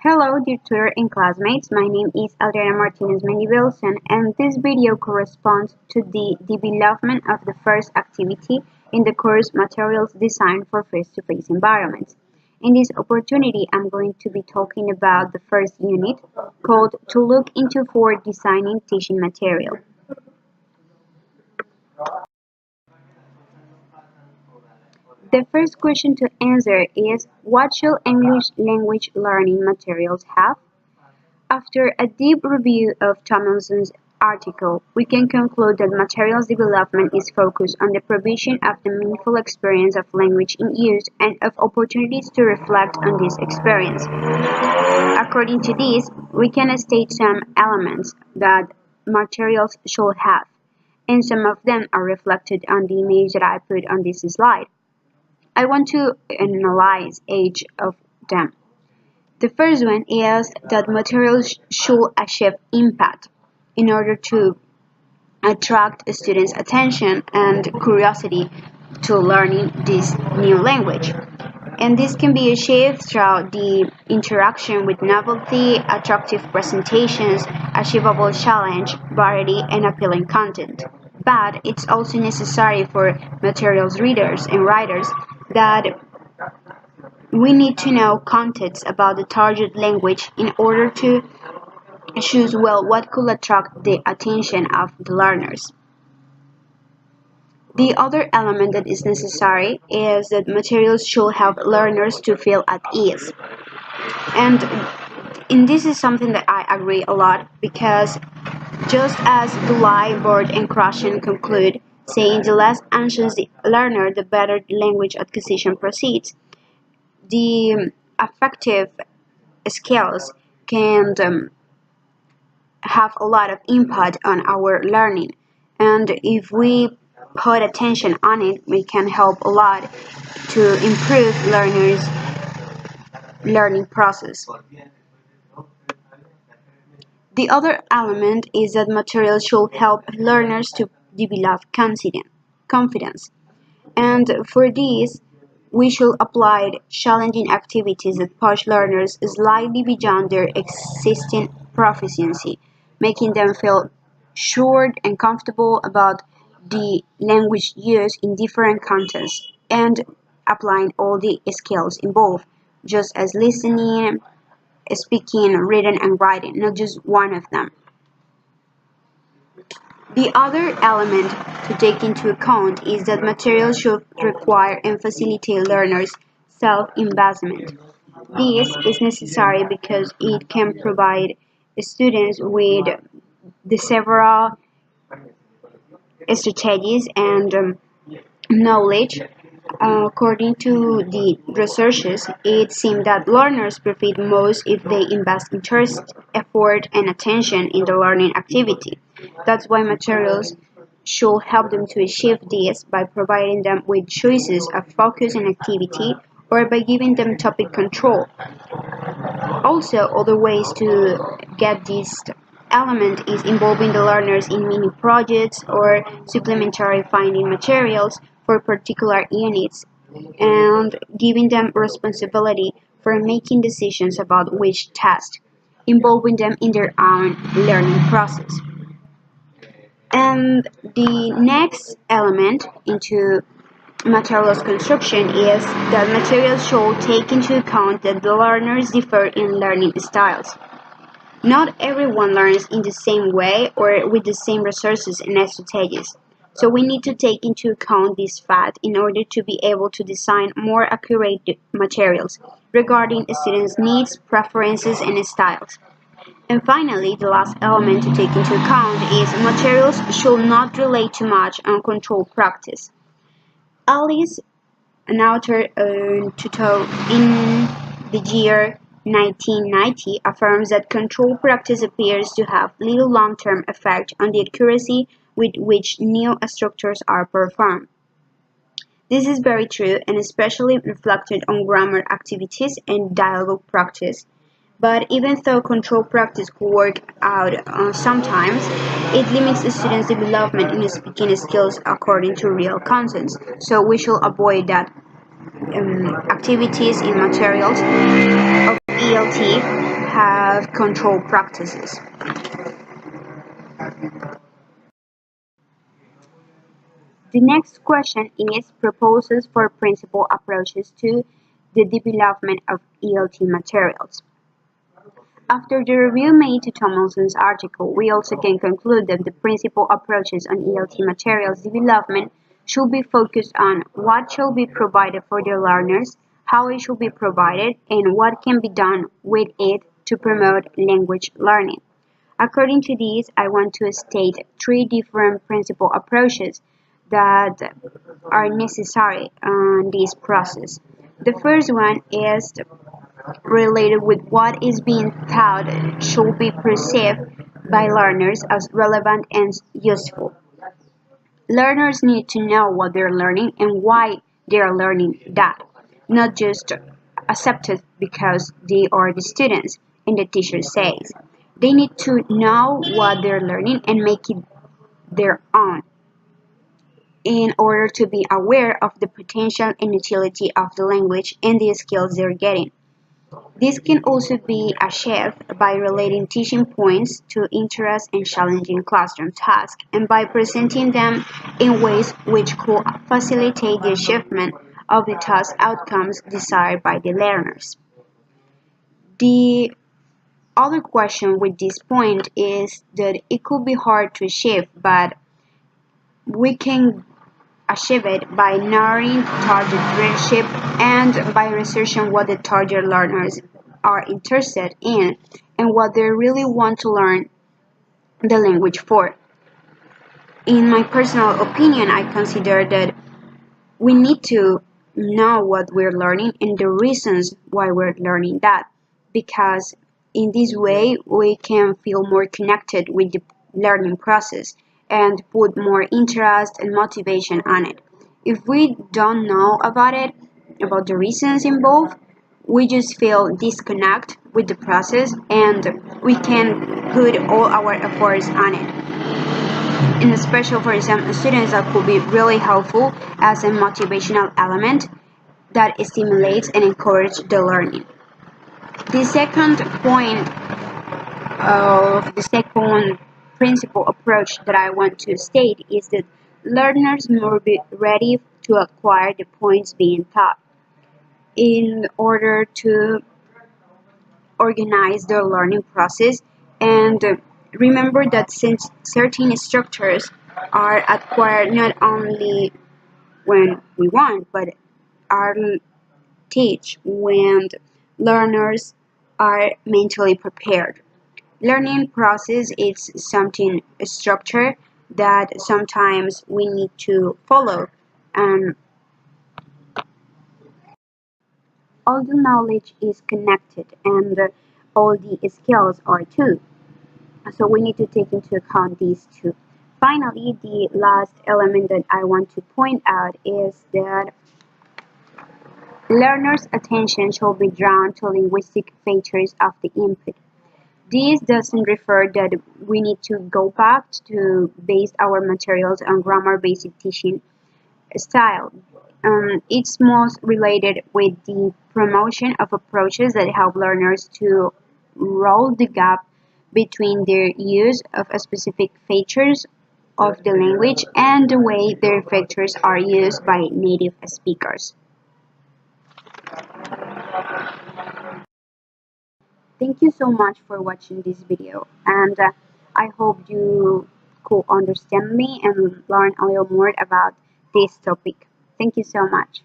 Hello dear tutor and classmates, my name is Adriana Martinez Mendy-Wilson and this video corresponds to the development of the first activity in the course Materials Design for Face-to-Face Environments. In this opportunity, I'm going to be talking about the first unit called To Look Into for Designing Teaching Material. The first question to answer is, what should English language learning materials have? After a deep review of Tomlinson's article, we can conclude that materials development is focused on the provision of the meaningful experience of language in use and of opportunities to reflect on this experience. According to this, we can state some elements that materials should have, and some of them are reflected on the image that I put on this slide. I want to analyze each of them. The first one is that materials should achieve impact in order to attract students' attention and curiosity to learning this new language. And this can be achieved through the interaction with novelty, attractive presentations, achievable challenge, variety, and appealing content. But it's also necessary for materials readers and writers that we need to know context about the target language in order to choose well what could attract the attention of the learners. The other element that is necessary is that materials should help learners to feel at ease. And this is something that I agree a lot, because just as Gulay, Board, and Krashen conclude, saying the less anxious the learner, the better the language acquisition proceeds, the affective skills can have a lot of input on our learning, and if we put attention on it, we can help a lot to improve learners' learning process. The other element is that materials should help learners to develop confidence. And for this, we should apply challenging activities that push learners slightly beyond their existing proficiency, making them feel sure and comfortable about the language used in different contexts and applying all the skills involved, just as listening, speaking, reading, and writing, not just one of them. The other element to take into account is that materials should require and facilitate learners' self-investment. This is necessary because it can provide students with the several strategies and knowledge. According to the researchers, it seems that learners profit most if they invest interest, effort, and attention in the learning activity. That's why materials should help them to achieve this by providing them with choices of focus and activity, or by giving them topic control. Also, other ways to get this element is involving the learners in mini projects or supplementary finding materials for particular units, and giving them responsibility for making decisions about which task, involving them in their own learning process. And the next element into materials construction is that materials should take into account that the learners differ in learning styles. Not everyone learns in the same way or with the same resources and strategies. So we need to take into account this fact in order to be able to design more accurate materials regarding students' needs, preferences, and styles. And finally, the last element to take into account is materials should not rely too much on controlled practice. Alice, an author in the year 1990, affirms that controlled practice appears to have little long-term effect on the accuracy with which new structures are performed. This is very true, and especially reflected on grammar activities and dialogue practice. But even though controlled practice could work out sometimes, it limits the students' development in speaking skills according to real contents. So we should avoid that activities in materials of ELT have control practices. The next question is proposals for principal approaches to the development of ELT materials. After the review made to Tomlinson's article, we also can conclude that the principal approaches on ELT materials development should be focused on what should be provided for the learners, how it should be provided, and what can be done with it to promote language learning. According to these, I want to state three different principal approaches that are necessary in this process. The first one is related with what is being taught should be perceived by learners as relevant and useful. Learners need to know what they're learning and why they are learning that, not just accept it because they are the students and the teacher says. They need to know what they're learning and make it their own in order to be aware of the potential and utility of the language and the skills they're getting. This can also be achieved by relating teaching points to interest and challenging classroom tasks and by presenting them in ways which could facilitate the achievement of the task outcomes desired by the learners. The other question with this point is that it could be hard to achieve, but we can achieve it by narrowing target readership and by researching what the target learners are interested in and what they really want to learn the language for. In my personal opinion, I consider that we need to know what we're learning and the reasons why we're learning that, because in this way we can feel more connected with the learning process and put more interest and motivation on it. If we don't know about it, about the reasons involved, we just feel disconnect with the process and we can put all our efforts on it. And especially for some students, that could be really helpful as a motivational element that stimulates and encourages the learning. The second point of the second principal approach that I want to state is that learners must be ready to acquire the points being taught in order to organize their learning process and remember that since certain structures are acquired not only when we want but are teach when learners are mentally prepared. Learning process is something structure that sometimes we need to follow and all the knowledge is connected and all the skills are too. So we need to take into account these two. Finally, the last element that I want to point out is that learners' attention should be drawn to linguistic features of the input. This doesn't refer that we need to go back to base our materials on grammar-based teaching style. It's most related with the promotion of approaches that help learners to roll the gap between their use of specific features of the language and the way their features are used by native speakers. Thank you so much for watching this video and I hope you could understand me and learn a little more about this topic. Thank you so much.